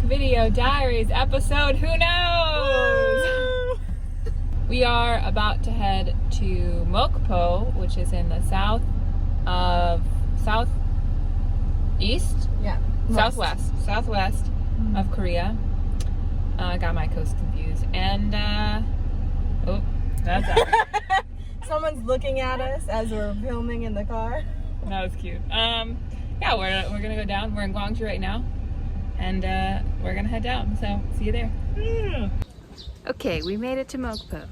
Video Diaries episode, who knows? We are about to head to Mongpo, which is in the southeast? Yeah. Southwest of Korea. I got my coast confused. And, oh, that's that. Someone's looking at us as we're filming in the car. That was cute. Yeah, we're gonna go down. We're in Gwangju right now. And we're gonna head down, so see you there. Okay, we made it to Mongpo.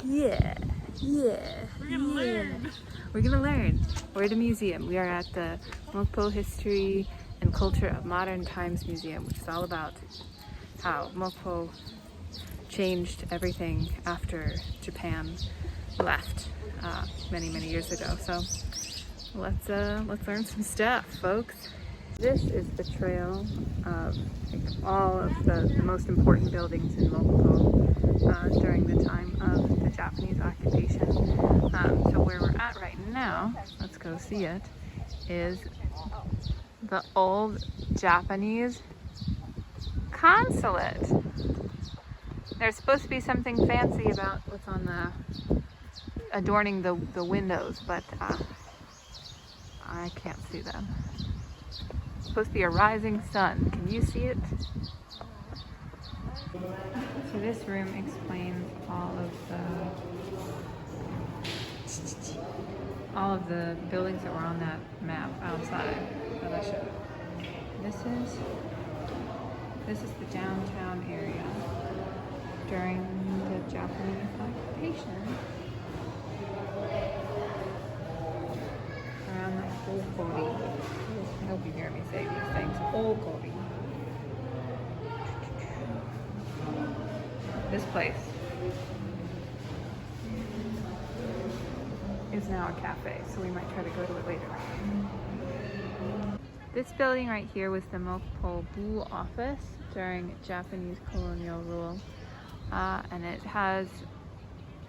Yeah. We're gonna learn. We're gonna learn. We're at a museum. We are at the Mongpo History and Culture of Modern Times Museum, which is all about how Mongpo changed everything after Japan left many years ago. So let's learn some stuff, folks. This is the trail of all of the most important buildings in Mongpo during the time of the Japanese occupation. So where we're at right now, let's go see it, is the old Japanese consulate. There's supposed to be something fancy about what's on the adorning the windows, but I can't see them. Supposed to be a rising sun. Can you see it? So this room explains all of the buildings that were on that map outside that I showed. This is the downtown area during the Japanese occupation. Around the Okori. I hope you hear me say these things. Okori. This place is now a cafe, so we might try to go to it later. This building right here was the Mongpo Bu office during Japanese colonial rule, and it has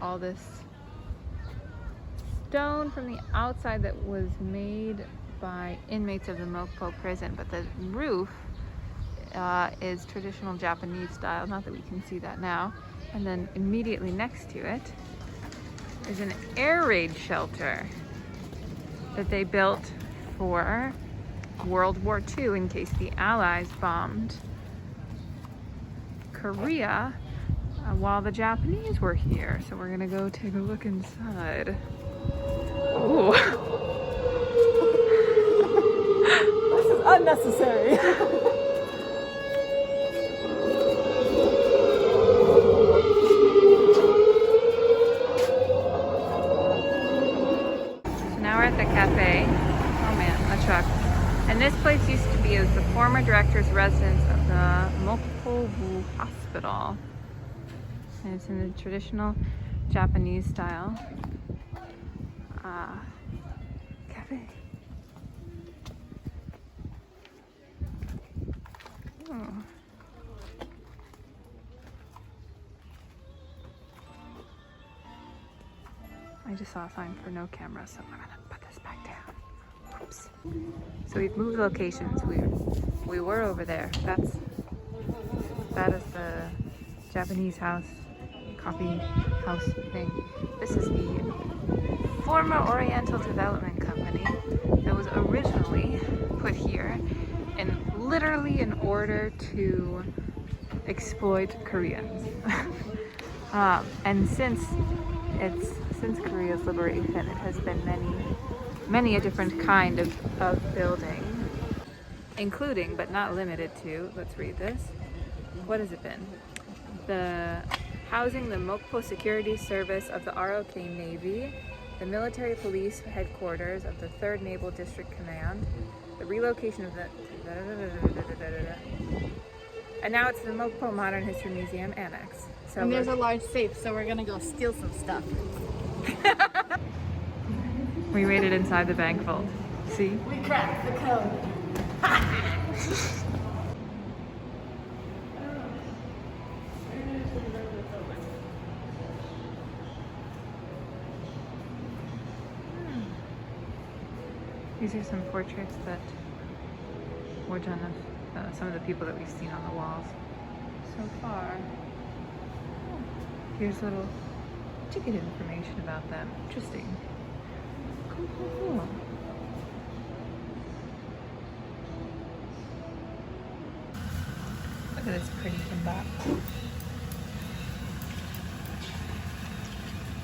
all this stone from the outside that was made by inmates of the Mongpo prison, but the roof is traditional Japanese style, not that we can see that now. And then immediately next to it is an air raid shelter that they built for World War II in case the Allies bombed Korea while the Japanese were here. So we're gonna go take a look inside. Ooh. This is unnecessary. So now we're at the cafe. Oh man, a truck. And this place used to be the former director's residence of the Mongpo Bu Hospital. And it's in the traditional Japanese style. Cafe. Oh. I just saw a sign for no camera, so I'm gonna put this back down. Oops. So we've moved locations. We were over there. That is the Japanese house, coffee house thing. This is the former Oriental Development Company that was originally put here literally in order to exploit Koreans. And since Korea's liberation, it has been many a different kind of building, including but not limited to, let's read this. What has it been? The housing the Mongpo Security Service of the ROK Navy, the military police headquarters of the 3rd Naval District Command, the relocation of the and now it's the Mongpo Modern History Museum Annex. So and there's a large safe, so we're gonna go steal some stuff. We made it inside the bank vault. See? We cracked the code. These are some portraits that were done of some of the people that we've seen on the walls so far. Here's little ticket information about them. Interesting. Cool, cool, cool. Look at this pretty kimbap.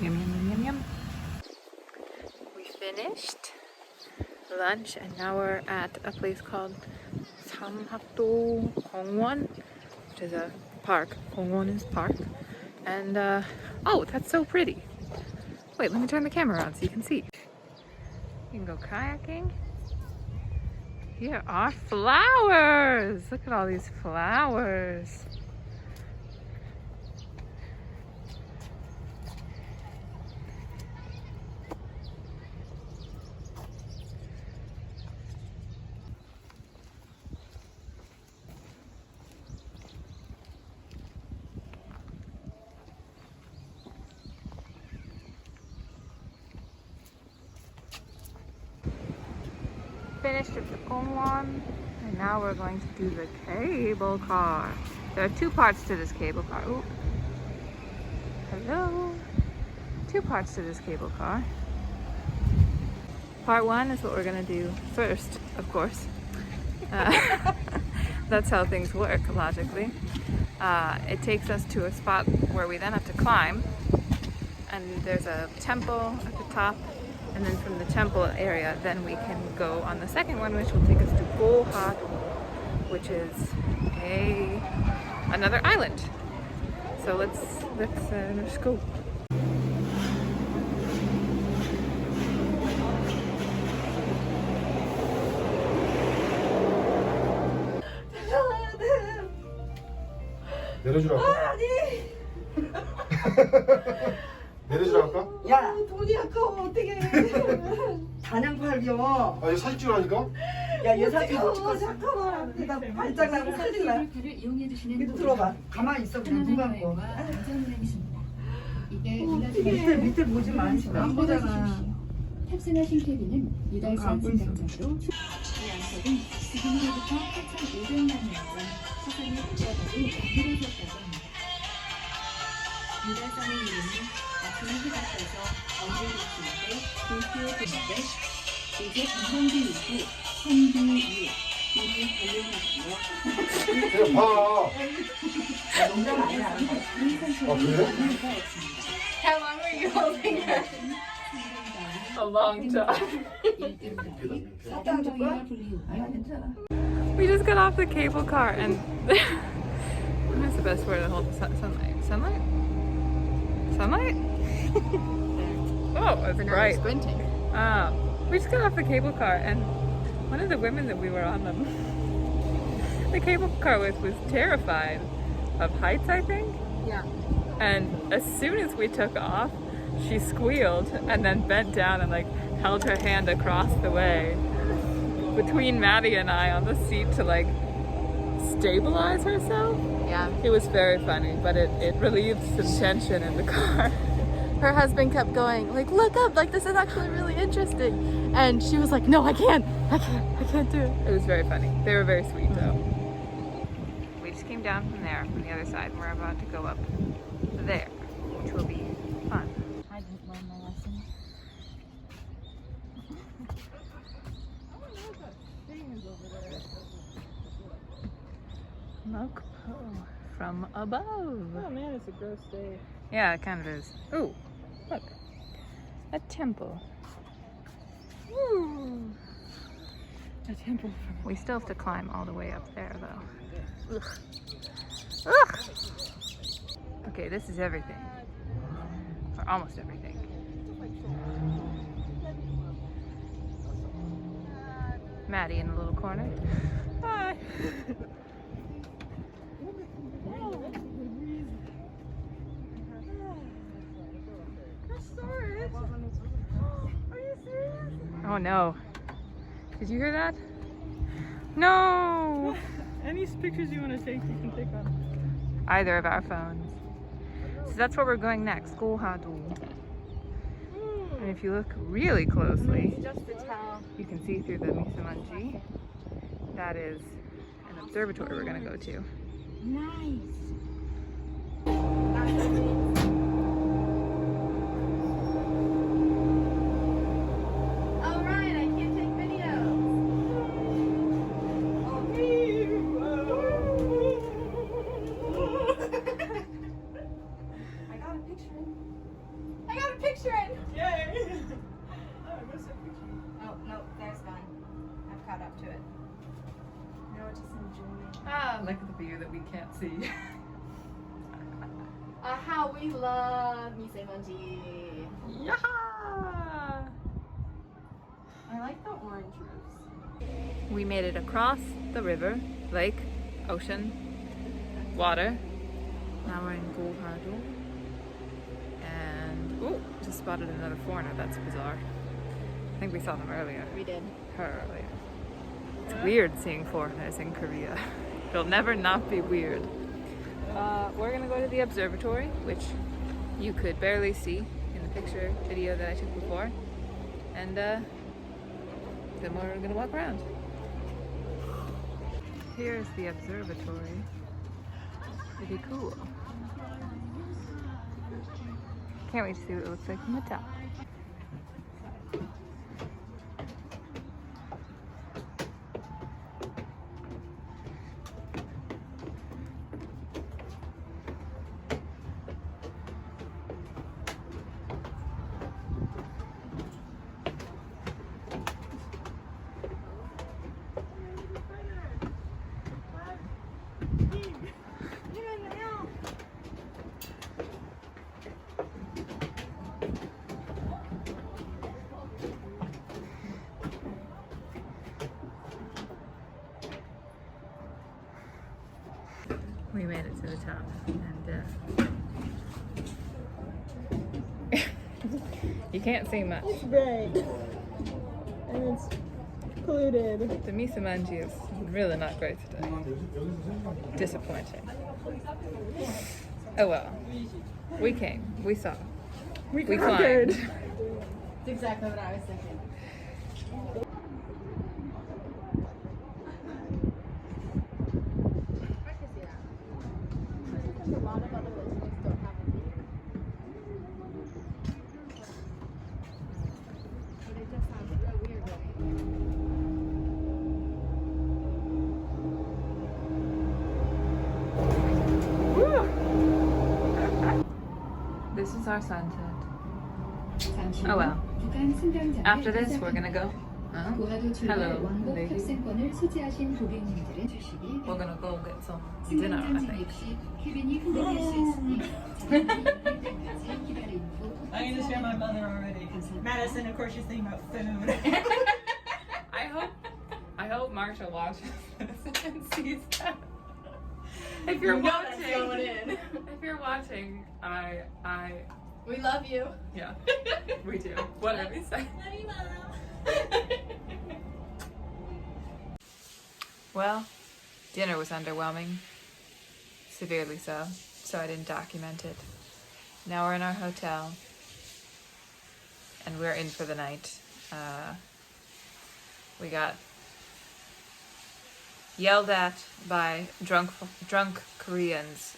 Yum, yum, yum, yum, yum. We finished lunch and now we're at a place called Samhakdo Gongwon, which is a park. Gongwon is park. And oh, that's so pretty. Wait, let me turn the camera on so you can see. You can go kayaking. Here are flowers. Look at all these flowers. Finished at the Gongwon, and now we're going to do the cable car. There are two parts to this cable car. Ooh. Hello. Two parts to this cable car. Part one is what we're gonna do first, of course. That's how things work, logically. It takes us to a spot where we then have to climb, and there's a temple at the top. And then from the temple area, then we can go on the second one, which will take us to Gohado, which is another island. So let's go. 내려주라고? 아니. 내려주라고? 야, 돈이 아까워. 어떻게? 단양 팔겨. 아 이거 사진 찍으라니까? 야, 얘 사진 못 찍어. 잠깐만. 나 발작 나고 큰일 나. 이거 들어봐. 가만히 있어. 그냥 눈 감고. 밑에 보지 마. 안 보잖아. 탑승하신 캐비는 유달산 승강장으로 이 양석은 지금으로부터 8,500만 년 전 서산이 들어가고 만들어졌다고 합니다. 유달산의 이름은 아침에 해가 떠서 어디에 도시일 때 도시에 드는데 이제 관광지 이후 선두 이후 이를 관련하고요. 그냥 봐. 농담 아니야. 아 그래? How long were you holding her? A long time. 사탕 줄까? 아니, 괜찮아. We just got off the cable car and what's the best way to hold the sunlight? Sunlight? Sunlight? Oh, it's bright. Squinting. We just got off the cable car and one of the women that we were on the cable car with was terrified of heights, I think. Yeah. And as soon as we took off, she squealed and then bent down and like held her hand across the way between Maddie and I on the seat to like stabilize herself. Yeah. It was very funny, but it relieved some tension in the car. Her husband kept going, like, look up, like, this is actually really interesting. And she was like, no, I can't do it. It was very funny. They were very sweet though. We just came down from there, from the other side, and we're about to go up there, which will be fun. I didn't learn my lesson. Mongpo from above. Oh man, it's a gross day. Yeah, it kind of is. Ooh, look. A temple. Ooh. A temple. We still have to climb all the way up there though. Ugh. Ugh. Okay, this is everything. Or almost everything. Maddie in the little corner. Hi. Oh no. Did you hear that? No! Any pictures you want to take, you can take on. Either of our phones. So that's where we're going next, Gohado. And if you look really closely, Just the towel. you can see through the misamanji. That is an observatory we're gonna go to. Nice. Oh, Ryan, I can't take videos. I got a picture. I got a picture in. Yay! Oh, no, there's gone. I've caught up to it. Now we're just enjoying. Ah, look at the view that we can't see. How we love misemonji. Yeah. I like the orange roofs. We made it across the river, lake, ocean, water. Now we're in Gohado. And, oh, just spotted another foreigner. That's bizarre. I think we saw them earlier. We did. Her earlier. It's weird seeing foreigners in Korea. It'll never not be weird. We're gonna go to the observatory, which you could barely see in the picture video that I took before. And then we're gonna walk around. Here's the observatory. Pretty cool. Can't wait to see what it looks like from the top. We made it to the top, and you can't see much. It's bright. And it's polluted. The misamanji is really not great today. Disappointing. Oh well. We came. We saw. We conquered. climbed. That's exactly what I was thinking. A lot of other businesses don't have a beer. But it just sounds real weird going. This is our sunset. Oh well. After this, we're gonna go. Hello, lady. We're gonna go get some dinner, I think. I understand my mother already. Madison, of course, she's thinking about food. I hope Marsha watches this and sees that. If you're watching, if you're watching, We love you. yeah, we do. Whatever you say. Love you, Mom. Well, dinner was underwhelming. Severely so. So I didn't document it. Now we're in our hotel. And we're in for the night. We got yelled at by drunk Koreans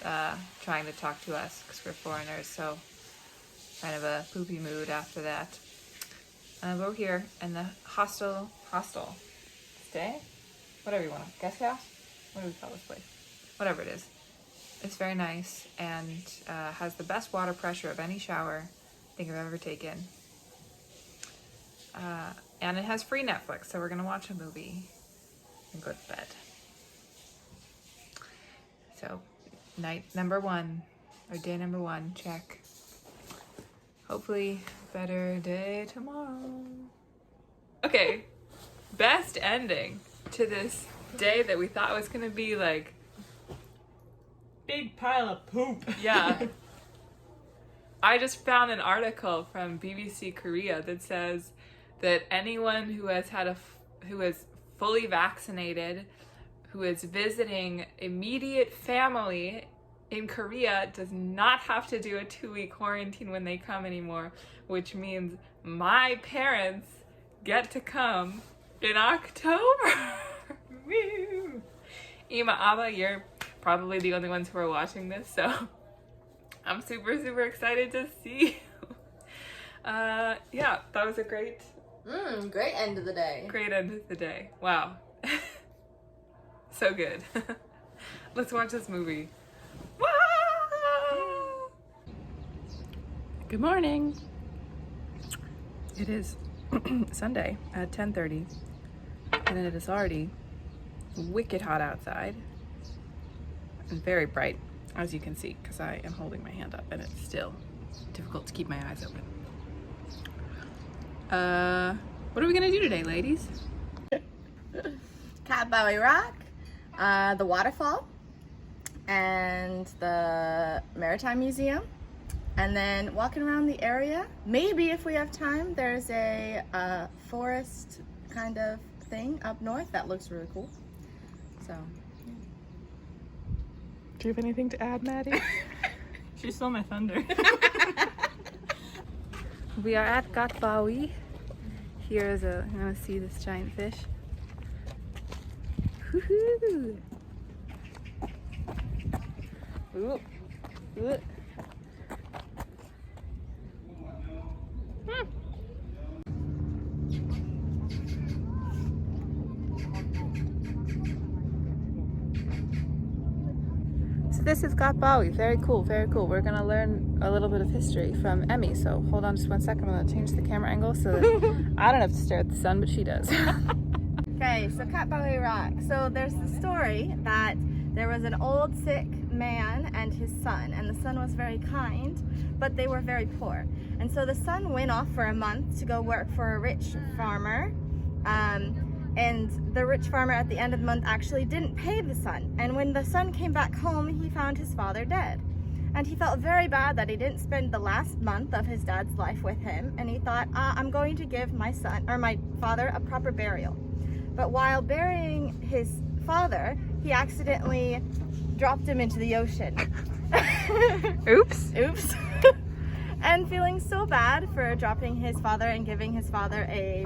trying to talk to us because we're foreigners. So kind of a poopy mood after that. We're here in the hostel, stay? Whatever you want, guest house? What do we call this place? Whatever it is. It's very nice and has the best water pressure of any shower I think I've ever taken. And it has free Netflix, so we're gonna watch a movie and go to bed. So, night number 1, or day number 1, check. Hopefully, better day tomorrow. Okay, best ending to this day that we thought was gonna be like, Big pile of poop. yeah. I just found an article from BBC Korea that says that anyone who has who is fully vaccinated, who is visiting immediate family in Korea does not have to do a 2-week quarantine when they come anymore, which means my parents get to come in October. Woo! Ima, Abba, you're probably the only ones who are watching this, so I'm super excited to see you. Yeah, that was a great Great end of the day. end of the day. Wow. So good. Let's watch this movie. Wow! Good morning. It is Sunday at 10:30 and it is already wicked hot outside and very bright, as you can see, because I am holding my hand up and it's still difficult to keep my eyes open. What are we gonna do today, ladies? Katpawi Rock, the waterfall, and the Maritime Museum, and then walking around the area. Maybe if we have time, there's a forest kind of thing up north that looks really cool. So, Do you have anything to add, Maddie? She stole my thunder. We are at Katpawi. Here is I'm gonna see this giant fish. Woohoo! Ooh. Ooh. So this is Katpawi. Very cool, very cool. We're gonna learn a little bit of history from Emmy. So hold on just one second. I'm gonna change the camera angle so that I don't have to stare at the sun, but she does. okay, so Katpawi Rock. So there's the story that there was an old sick man and his son, and the son was very kind, but they were very poor. And so the son went off for a month to go work for a rich farmer. And the rich farmer at the end of the month actually didn't pay the son. And when the son came back home, he found his father dead. And he felt very bad that he didn't spend the last month of his dad's life with him. And he thought, I'm going to give my father a proper burial. But while burying his father, he accidentally dropped him into the ocean. Oops. Oops. And feeling so bad for dropping his father and giving his father a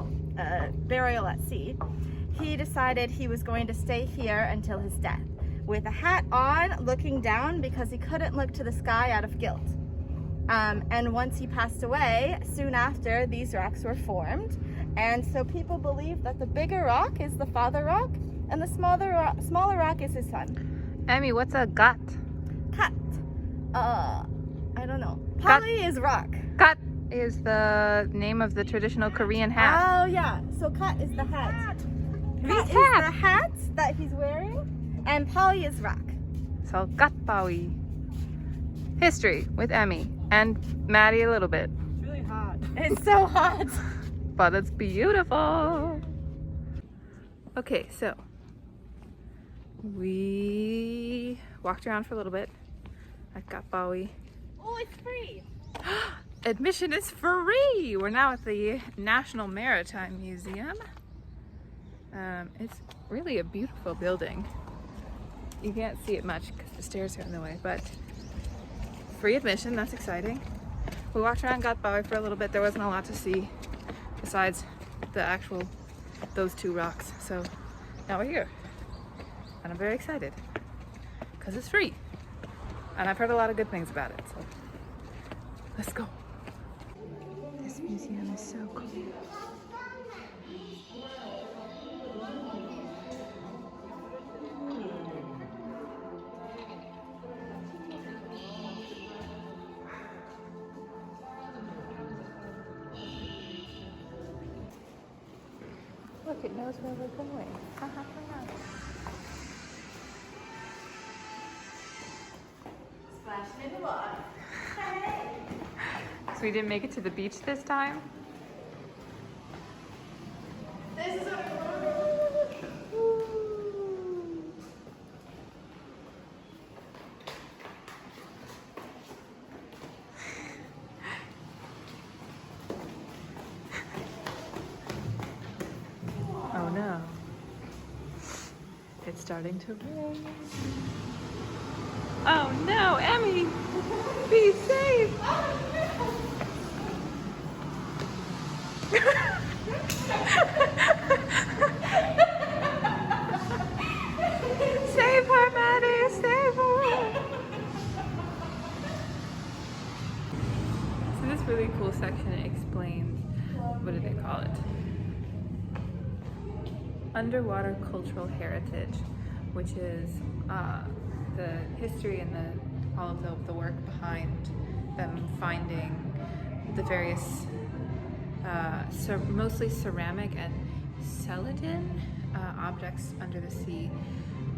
burial at sea, he decided he was going to stay here until his death, with a hat on, looking down because he couldn't look to the sky out of guilt. And once he passed away, soon after, these rocks were formed. And so people believe that the bigger rock is the father rock, and the smaller rock is his son. Emmy, what's a gat? Kat. I don't know. Pali is rock. Gat is the name of the traditional Korean hat. Oh yeah, so kat is the hat. Kat is the hat that he's wearing, and Polly is rock. So Katpawi. History with Emmy and Maddie a little bit. It's really hot. It's so hot. But it's beautiful. Okay, so we walked around for a little bit at Katpawi. Oh, it's free. Admission is free! We're now at the National Maritime Museum. It's really a beautiful building. You can't see it much because the stairs are in the way, but free admission, that's exciting. We walked around Katpawi for a little bit. There wasn't a lot to see besides those two rocks. So now we're here. And I'm very excited because it's free. And I've heard a lot of good things about it, so let's go. This museum is so cool. Look, it knows where we're going. Ha, ha, ha. Splashing in the water. So we didn't make it to the beach this time? This is Oh no. It's starting to rain. Oh no, Emmy! Be safe! Save really cool section explains, what do they call it? Underwater cultural heritage, which is the history and all of the work behind them finding the various mostly ceramic and celadon objects under the sea.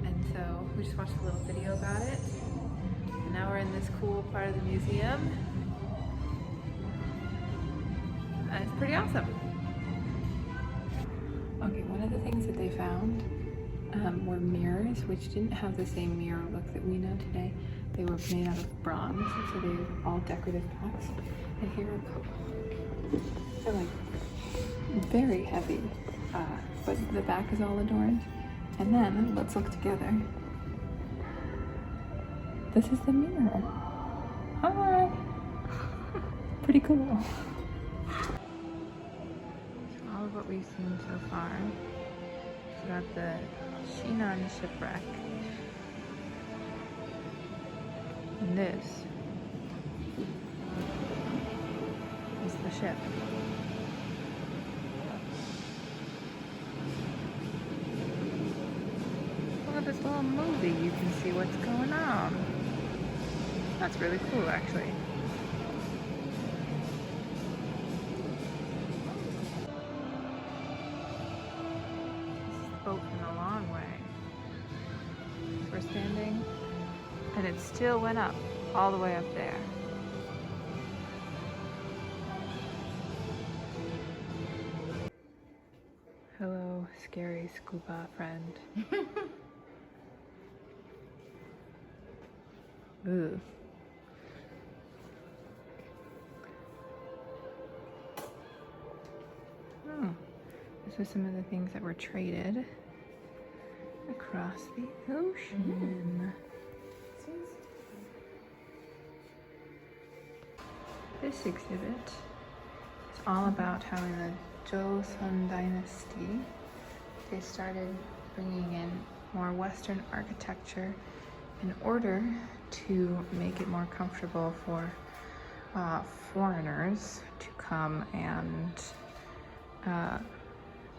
And so we just watched a little video about it. And now we're in this cool part of the museum. And it's pretty awesome. Okay, one of the things that they found were mirrors, which didn't have the same mirror look that we know today. They were made out of bronze, so they were all decorative packs. And here are a couple. They're like very heavy, but the back is all adorned. And then, let's look together. This is the mirror. Hi! Pretty cool. So all of what we've seen so far. We got the Shinan Shipwreck. And this is the ship. Look at this little movie, you can see what's going on. That's really cool, actually. This is the boat from the long way. We're standing, and it still went up all the way up there. Hello, scary scuba friend. Ooh. Oh, these are some of the things that were traded across the ocean. This exhibit is all about how in the Joseon dynasty they started bringing in more Western architecture in order to make it more comfortable for foreigners to come and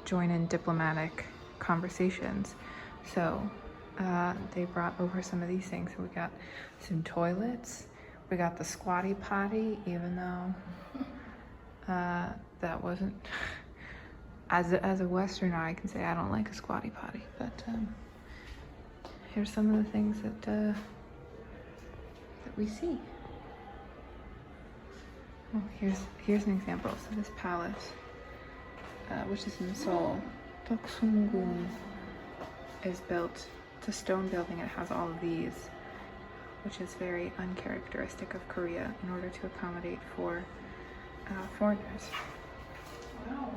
join in diplomatic conversations. So they brought over some of these things. So we got some toilets, we got the squatty potty, even though that wasn't, as a Westerner, I can say I don't like a squatty potty, but here's some of the things that we see. Oh, here's an example. So this palace, which is in Seoul, Doksungun, is built. It's a stone building. It has all of these, which is very uncharacteristic of Korea, in order to accommodate for foreigners. Wow.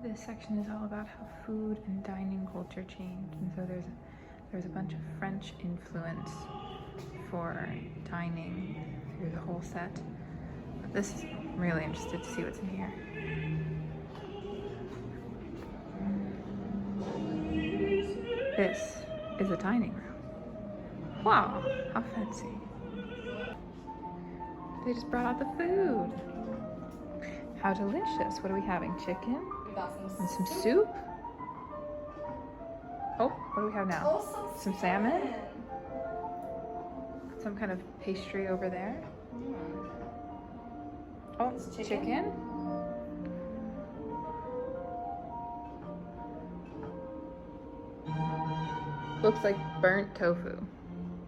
This section is all about how food and dining culture changed, and so there's a bunch of French influence for dining through the whole set. But this is, I'm really interested to see what's in here. This is a dining room. Wow, how fancy. They just brought out the food. How delicious. What are we having? Chicken? And some soup? Oh, what do we have now? Some salmon? Some kind of pastry over there. Oh, chicken? Looks like burnt tofu.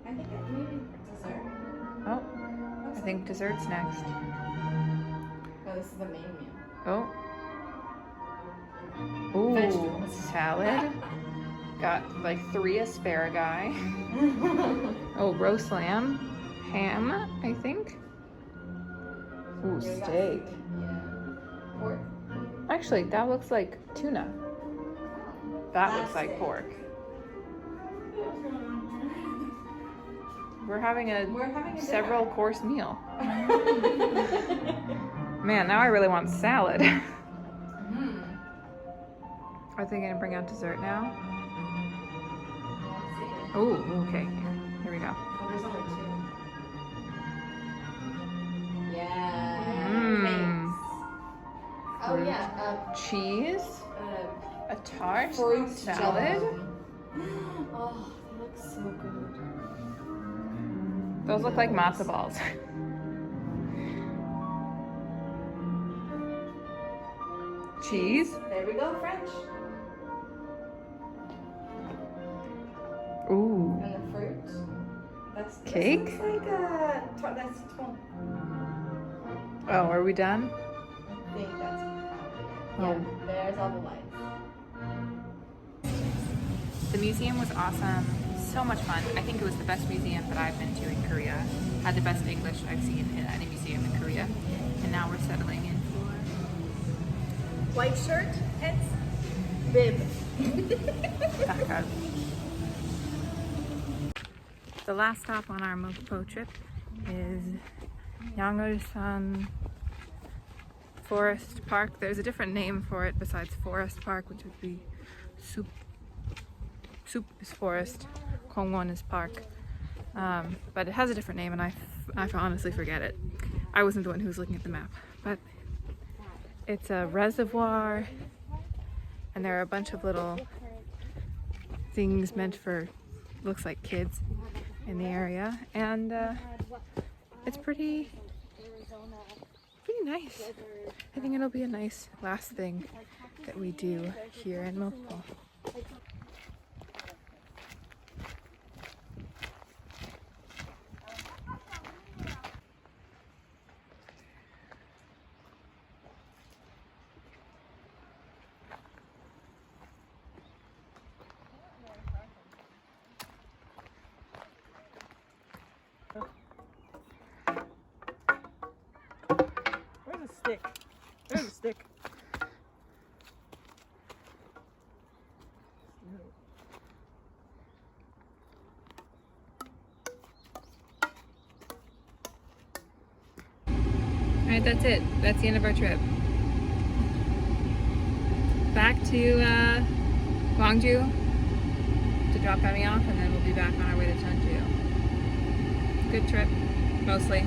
I think it's maybe dessert. Oh, I think dessert's next. No, this is the main meal. Oh. Ooh, Vegetables. salad. Got like 3 asparagus. Oh, roast lamb. Ham, I think. Ooh, steak. Yeah. Pork. Actually, that looks like tuna. That looks like pork. We're having a several course meal. Man, now I really want salad. Are they gonna bring out dessert now? Oh, okay. Here we we go. Oh, there's only 2. Yeah. Mmm. Thanks. Oh yeah. Cheese. A tart. Fruit salad. Oh, that looks so good. Those look like matzo balls. Cheese. There we go, French. Ooh. And the fruit. That's Cake? This looks like a that's ton. Oh, are we done? I think that's Oh. yeah. There's all the lights. The museum was awesome. So much fun. I think it was the best museum that I've been to in Korea. Had the best English I've seen in any museum in Korea. And now we're settling in for White shirt, hence bib. Dhaka. The last stop on our Mongpo trip is Yangseo Forest Park. There's a different name for it besides Forest Park, which would be Soup is forest, Kongwon is park. But it has a different name and I honestly forget it. I wasn't the one who was looking at the map. But it's a reservoir and there are a bunch of little things meant for, looks like kids in the area. And it's pretty nice. I think it'll be a nice last thing that we do here in Mongpo. Where's the stick? There's a stick. Alright, that's it. That's the end of our trip. Back to Gwangju to drop Emmy off, and then we'll be back on our way to Jeonju. Good trip, mostly.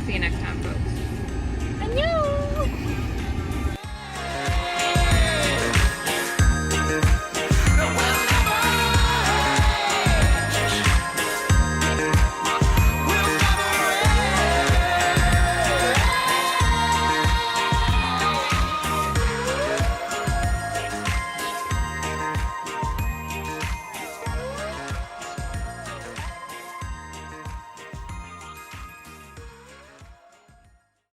See you next time, folks.